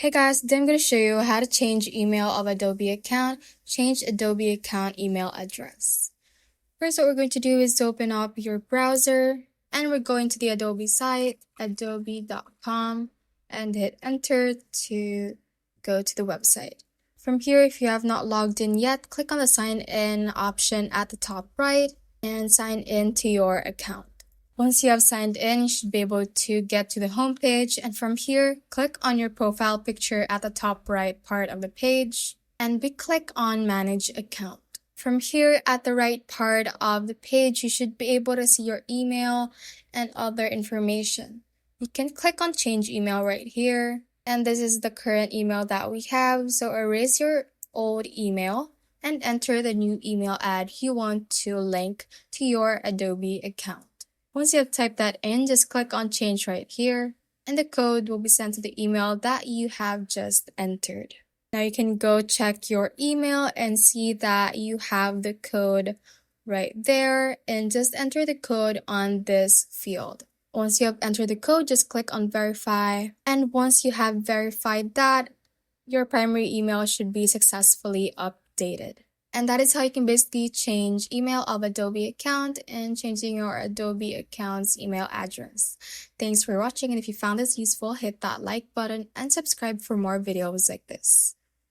Hey guys, today I'm going to show you how to change email of Adobe account, change Adobe account email address. First, what we're going to do is to open up your browser and we're going to the Adobe site, adobe.com, and hit enter to go to the website. From here, if you have not logged in yet, click on the sign in option at the top right and sign in to your account. Once you have signed in, you should be able to get to the home page, and from here, click on your profile picture at the top right part of the page and click on Manage Account. From here at the right part of the page, you should be able to see your email and other information. You can click on Change Email right here, and this is the current email that we have, so erase your old email and enter the new email ad you want to link to your Adobe account. Once you have typed that in, just click on Change right here, and the code will be sent to the email that you have just entered. Now you can go check your email and see that you have the code right there, and just enter the code on this field. Once you have entered the code, just click on Verify, and once you have verified that, your primary email should be successfully updated. And that is how you can basically change email of Adobe account and changing your Adobe account's email address. Thanks for watching, and if you found this useful, hit that like button and subscribe for more videos like this.